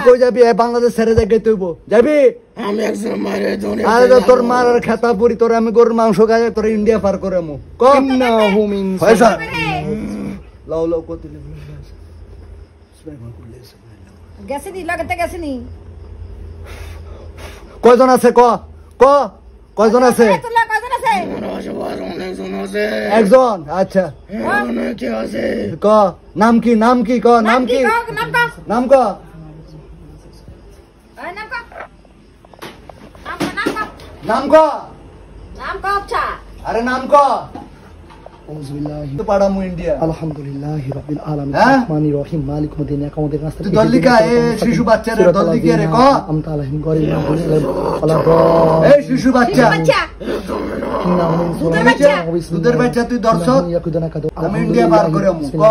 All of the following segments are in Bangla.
কই যাবি? বাংলাদেশ ছেড়ে যাই তুইব যাবি? আমি একজন মারে ধরে আরে তোর মার আর খেতা পুরি তোর আমি গরুর মাংস খাই তোর ইন্ডিয়া পার করে আমু কম না হুমিন পয়সা লাও লাও কত গেছে নি লাগাতে গেছে নি কয়জন আছে ক ক কয়জন আছে? একজন। আচ্ছা ক নাম কি নাম কি ক নাম কি নাম ক নাম ক আরে নাম ক পাড়ামু ইন্ডিয়া আলহামদুলিল্লাহি রাব্বিল আলামিন রহমানির রহিম মালিকুদ দিন ইয়াকামুদ্দিন নাস্তার তুই দল্লিকা এ শিশু বাচ্চা রে দল্লিকা রে ক আমতা আলাইহিম গরিল মাহবুব আল্লাহ এই শিশু বাচ্চা দুধের বাচ্চা তুই দর্শক আমি ইন্ডিয়া পার করে আমু ক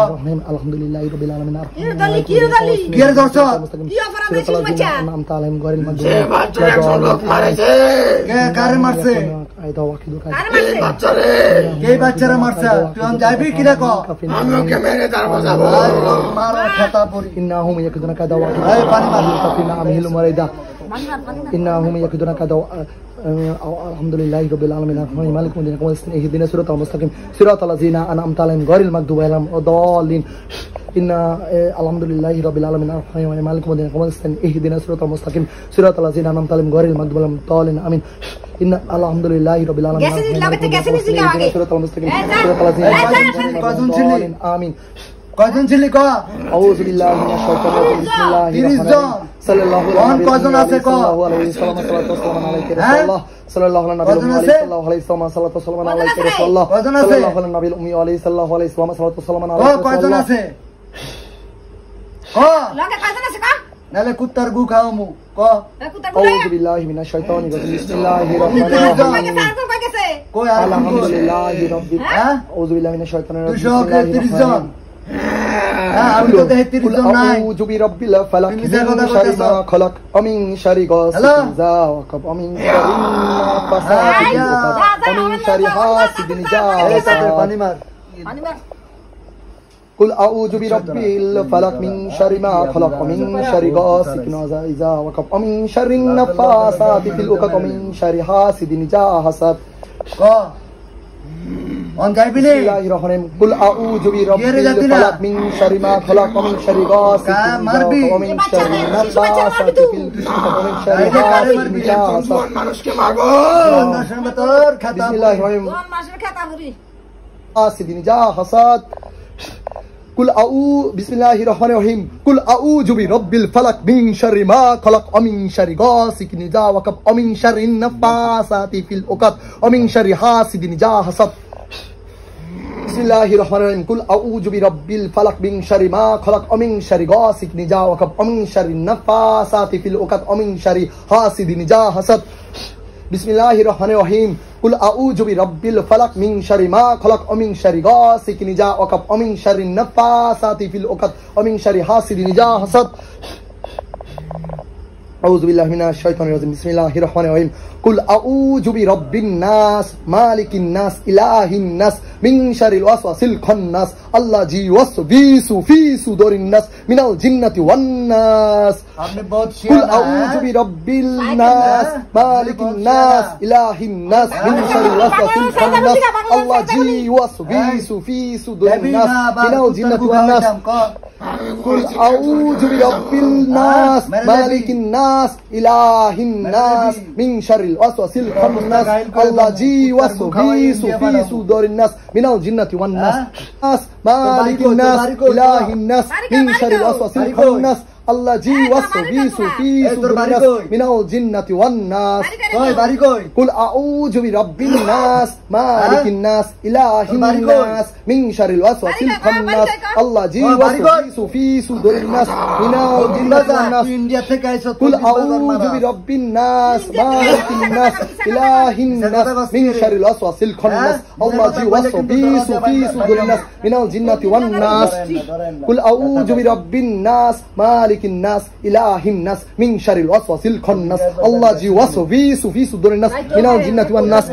আলহামদুলিল্লাহি রাব্বিল আলামিন কি দল্লি কি দল্লি কি রে দর্শক কি অপরাধ শিশু বাচ্চা আমতা আলাইহিম গরিল মাহবুব যে বাচ্চা একজন লোক মারছে কে কারে মারছে? আইদা ওয়াকিদু এই বাচ্চারে কে বাচ্চারে মারছে? তুই আন যাবি কি রে ক আমি ওকে মেরে তার বাঁচাবো মারা খেতা পুরি ইন্নাহুম ইয়াকুদুনা কাদা ওয়াকিদু এই পানি মার কাফিনা আমহিলু মারিদা ইন্নাহুম ইয়াকুদুনা কাদা আলহামদুলিল্লাহি রাব্বিল আলামিন রহমানির মালিকুদ দিন ইয়াকামুদ্দিন ইহদিনা সিরাতাল মুস্তাকিম সিরাতাল লাযিনা আনআমতা আলাইহিম গায়রিল মাগদুবি আলাইহিম ওয়াদ-দাল্লিন ইন্না আলহামদুলিল্লাহি রাব্বিল আলামিন রহমানির মালিকুদ দিন ইয়াকামুদ্দিন ইহদিনা সিরাতাল মুস্তাকিম সিরাতাল লাযিনা আনআমতা আলাইহিম গায়রিল মাগদুবি আলাইহিম ওয়াদ-দাল্লিন আমিন ইন্না আলহামদুলিল্লাহি রাব্বিল আলামিন সিরাতাল মুস্তাকিম সিরাতাল লাযিনা কয়জন ছিলি? আমিন কয়জন ছিলি ক আউযু বিল্লাহি মিনাশ শাইতানির রাজিম বিসমিল্লাহির 30 জন সাল্লাল্লাহু কয়জন আছে ক আলাইহি ওয়াসাল্লাম সাল্লাল্লাহু আলাইহি ওয়াসাল্লাম সাল্লাল্লাহু আলাইহি রাসূলুল্লাহ কয়জন আছে? সাল্লাল্লাহু আলাইহি নবী উম্মি আলাইহি সাল্লাল্লাহু আলাইহি ওয়াসাল্লাম ক কয়জন আছে ক লাগা কয়জন আছে ক নালে কুত্তার গু খাও মু ক আউযু বিল্লাহি মিনাশ শাইতানির রাজিম বিসমিল্লাহির রহমানির রহিম কই আলহামদুলিল্লাহি রাব্বিল হ্যাঁ আউযু বিল্লাহি মিনাশ শাইতানির রাজিম 230 জন হ্যাঁ আমি তো 33 জন নাই আউযু বিরাব্বিল ফালাক মিন শাররি মা খালাক আমিন শাররি গাসিকিন যা ওয়াকাব আমিন শাররি নাফাসাতি আমিন শাররি হাসিদিন যা পানি মার কুল আউযু বিরাব্বিল ফালাক মিন শাররি মা খালাক আমিন শাররি গাসিকিন যা ওয়াকাব আমিন শাররি নাফাসাতি ফিল উকাদ আমিন শাররি হাসিদিন যা হাসাদ ক অন যাইবিনি বিসমিল্লাহির রহমানির রহিম কুল আউযু বিরাব্বিল ফালাক মিন শাররি মা খালাক আমিন শাররি গাসিকিন মারবি আমিন শাররি নাফাসাতি ফিল উকাদ আমিন শাররি হাসিদিন যা হাসাদ মানুষকে মারবো দর্শন তোর খাতা বিসমিল্লাহির রহমানির রহিম কোন মাসের খাতা বুড়ি হাসিদিন যা হাসাদ কুল বিসমিল্লাহির রহমানির রহিম কুল আউযু বিরাব্বিল ফালাক মিন শাররি মা খালাক আমিন শাররি গাসিকিন যা ওয়াকাব আমিন শাররি নাফাসাতি ফিল উকাদ আমিন শাররি হাসিদিন যা হাসাদ বিসমিল্লাহির রহমানির রহিম কুল আউযু বিরাব্বিল ফালাক মিন শাররি মা খালাক আমিন শাররি গাসিকিন যা ওয়াকাব আমিন শাররি নাফাসাতি ফিল উকাদ আমিন শাররি হাসিদিন যা হাসাদ বিসমিল্লাহির রহমানির রহিম কুল আউযু বিরাব্বিল ফালাক মিন শাররি মা খালাক আমিন শাররি গাসিকিন যা ওয়াকাব আমিন শাররি নাফাসাতি ফিল উকাদ আমিন শাররি হাসিদিন যা হাসাদ আউযু বিল্লাহি মিনাশ শাইতানির রাজিম বিসমিল্লাহির রহমানির রহিম কুল আউযু বিরাব্বিন নাস মালিকিন নাস ইলাহিন নাস মিন শাররিল ওয়াসওয়াসিল খান্নাস আল্লাযী ওয়াসবিসু ফি সুদুরিন নাস মিনাল জিন্নাতি ওয়ান নাস আপনি বহুত কুল আউযু বিরাব্বিল নাস মালিকিন নাস ইলাহিন নাস মিন শাররিল ওয়াসওয়াসিল খান্নাস আল্লাযী ওয়াসবিসু ফি সুদুরিন নাস মিনাল জিন্নাতি ওয়ান নাস কুল আউযু বিরাব্বিল নাস মালিকিন নাস ইলাহিন নাস মিন শাররিল ওয়াসওয়াসিল খান্নাস আল্লাযী ওয়াসবিসু ফি সুদুরিন নাস মিনাল জিন্নাতি ওয়ান নাস মালিকিন নাস ইলাহিন নাস মিন শাররিল ওয়াসওয়াসিল খান্নাস আল্লাযী ওয়াসবিসু ফি সুদুরিন নাস মিনাল জিন্নাতি ওয়ান নাস কই বাড়ি কই কুল আউযু বিরাব্বিন নাস মালিকিন নাস ইলাহিন নাস মিন শাররিল ওয়াসওয়াসিল খান্নাস আল্লাযী ওয়াসবিসু ফি সুদুরিন নাস মিনাল জিন্নাতি ওয়ান নাস ইন্ডিয়া থেকে আইছো কুল আউযু বিরাব্বিন নাস মালিকিন নাস ইলাহিন নাস মিন শাররিল ওয়াসওয়াসিল খান্নাস আল্লাযী ওয়াসবিসু ফি সুদুরিন নাস মিনাল জিন্নাতি ওয়ান নাস কুল আউযু বিরাব্বিন নাস মালিকিন নাস ইলাহিন নাস মিন শাররিল ওয়াসওয়াসিল খান্নাস আল্লাযী ওয়াসবিসু ফি সুদুরিন নাস মিনাল জিন্নাতি ওয়ান নাস